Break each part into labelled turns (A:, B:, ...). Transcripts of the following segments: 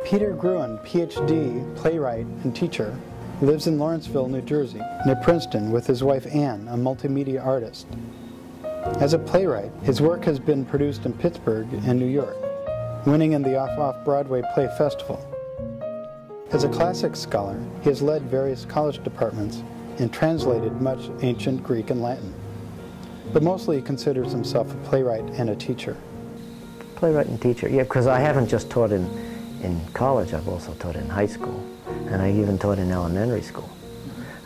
A: Peter Gruen, Ph.D., playwright and teacher, lives in Lawrenceville, New Jersey, near Princeton, with his wife Anne, a multimedia artist. As a playwright, his work has been produced in Pittsburgh and New York, winning in the Off-Broadway Play Festival. As a classics scholar, he has led various college departments and translated much ancient Greek and Latin. But mostly he considers himself a playwright and a teacher.
B: Playwright and teacher, yeah, because I haven't just taught in college, I've also taught in high school, and I even taught in elementary school.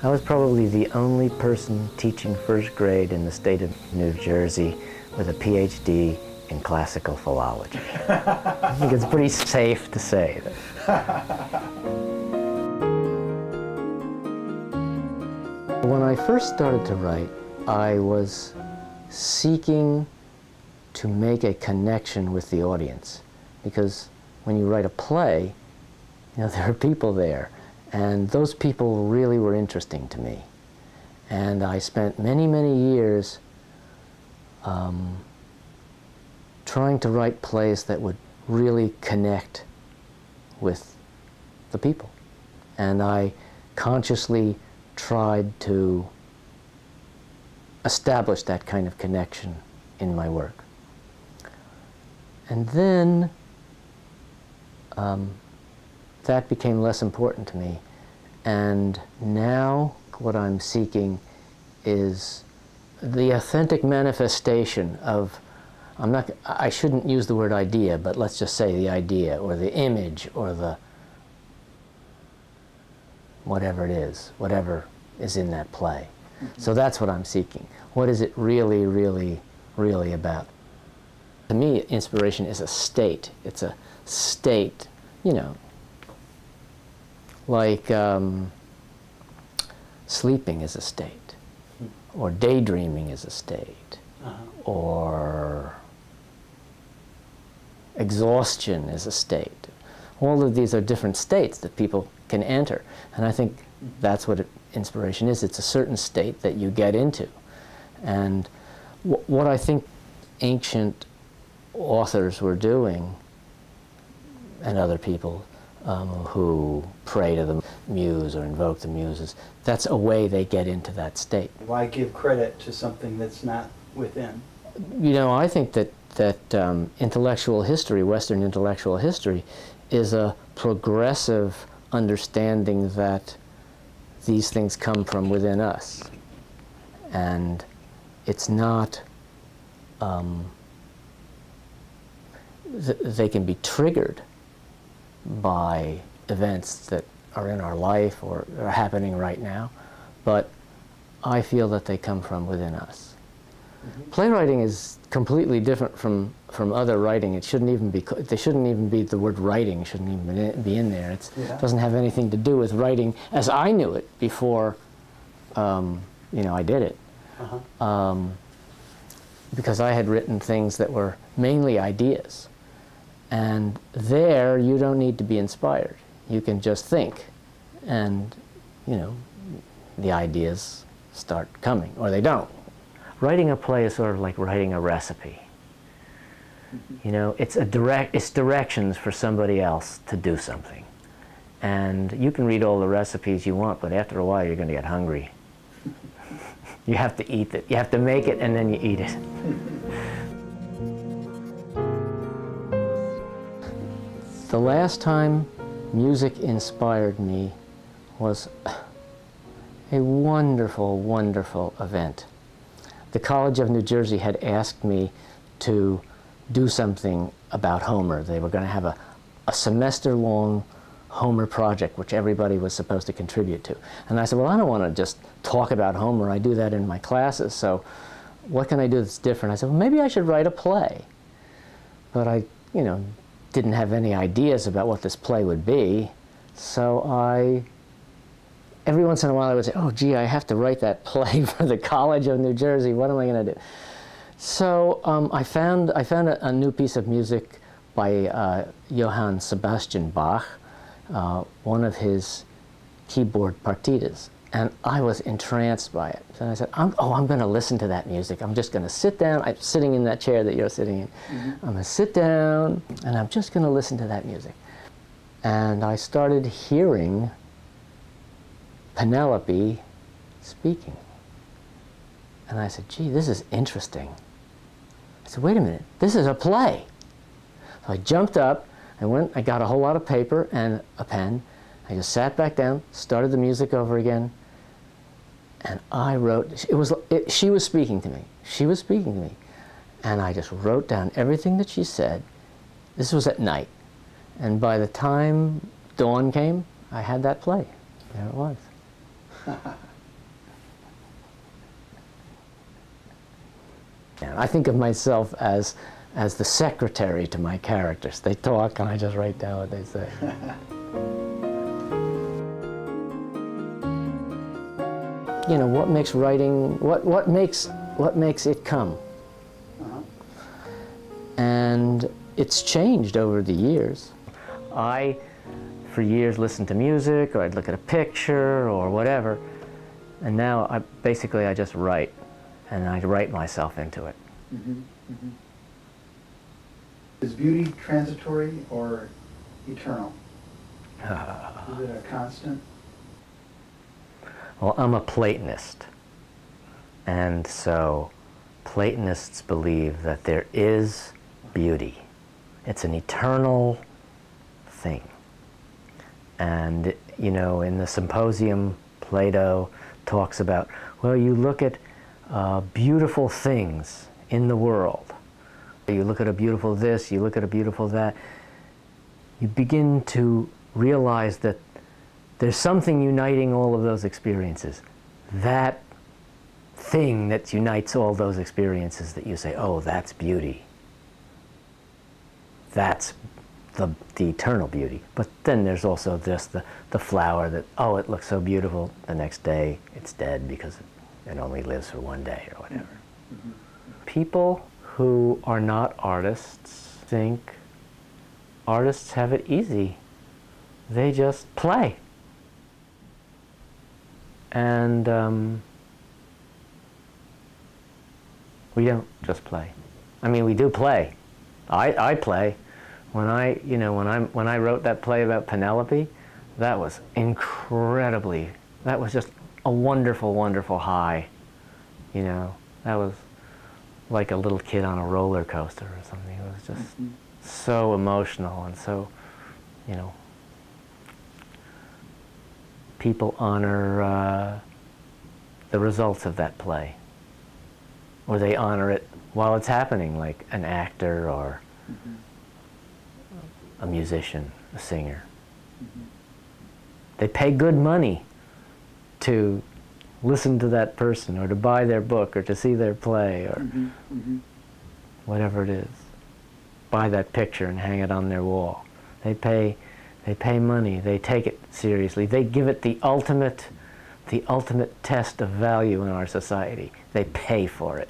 B: I was probably the only person teaching first grade in the state of New Jersey with a Ph.D. in classical philology. I think it's pretty safe to say that. When I first started to write, I was seeking to make a connection with the audience, because when you write a play, you know, there are people there, and those people really were interesting to me. And I spent many, many years trying to write plays that would really connect with the people. And I consciously tried to establish that kind of connection in my work. And then that became less important to me. And now what I'm seeking is the authentic manifestation of, I shouldn't use the word idea, but let's just say the idea, or the image, or the whatever it is, whatever is in that play. Mm-hmm. So that's what I'm seeking. What is it really, really, really about? To me, inspiration is a state. It's a state, you know, like sleeping is a state, or daydreaming is a state, or exhaustion is a state. All of these are different states that people can enter, and I think that's what inspiration is. It's a certain state that you get into. And what I think ancient authors were doing, and other people who pray to the Muse or invoke the Muses, that's a way they get into that state.
A: Why give credit to something that's not within?
B: You know, I think that intellectual history, Western intellectual history, is a progressive understanding that these things come from within us. And it's not, they can be triggered by events that are in our life or are happening right now, but I feel that they come from within us. Mm-hmm. Playwriting is completely different from other writing. It shouldn't even be, there shouldn't even be the word writing, shouldn't even be in there. It doesn't have anything to do with writing as I knew it before you know, I did it. Because I had written things that were mainly ideas. And there, you don't need to be inspired. You can just think, and, you know, the ideas start coming, or they don't. Writing a play is sort of like writing a recipe. You know, it's directions for somebody else to do something. And you can read all the recipes you want, but after a while, you're going to get hungry. You have to eat it. You have to make it, and then you eat it. The last time music inspired me was a wonderful, wonderful event. The College of New Jersey had asked me to do something about Homer. They were going to have a semester-long Homer project, which everybody was supposed to contribute to. And I said, well, I don't want to just talk about Homer. I do that in my classes, so what can I do that's different? I said, well, maybe I should write a play. But I, you know, didn't have any ideas about what this play would be, so every once in a while I would say, oh, gee, I have to write that play for the College of New Jersey. What am I going to do? So I found a new piece of music by Johann Sebastian Bach, one of his keyboard partitas, and I was entranced by it. And I said, I'm going to listen to that music. I'm just going to sit down. I'm sitting in that chair that you're sitting in. Mm-hmm. I'm going to sit down, and I'm just going to listen to that music. and I started hearing Penelope speaking. And I said, gee, this is interesting. I said, wait a minute, this is a play. So I jumped up, I got a whole lot of paper and a pen. I just sat back down, started the music over again, and I wrote, she was speaking to me. She was speaking to me. And I just wrote down everything that she said. This was at night. And by the time dawn came, I had that play. There it was. And I think of myself as the secretary to my characters. They talk and I just write down what they say. You know, what makes writing, what makes it come? And it's changed over the years. I, for years, listened to music, or I'd look at a picture, or whatever, and now I just write, and I write myself into it.
A: Mm-hmm. Mm-hmm. Is beauty transitory or eternal? Is it a constant?
B: Well, I'm a Platonist, and so Platonists believe that there is beauty. It's an eternal thing. And, you know, in the Symposium, Plato talks about, well, you look at beautiful things in the world. You look at a beautiful this, you look at a beautiful that. You begin to realize that there's something uniting all of those experiences. That thing that unites all those experiences that you say, oh, that's beauty. That's the eternal beauty. But then there's also just the flower that, oh, it looks so beautiful. The next day it's dead because it only lives for one day or whatever. Mm-hmm. People who are not artists think artists have it easy. They just play. And we don't just play. I mean, we do play. I play. When I wrote that play about Penelope, that was incredibly, that was just a wonderful, wonderful high. You know, that was like a little kid on a roller coaster or something. It was just so emotional, and so, you know, people honor the results of that play, or they honor it while it's happening, like an actor or a musician, a singer. They pay good money to listen to that person, or to buy their book, or to see their play, or whatever it is. Buy that picture and hang it on their wall. They pay money. They take it seriously. They give it the ultimate test of value in our society. They pay for it.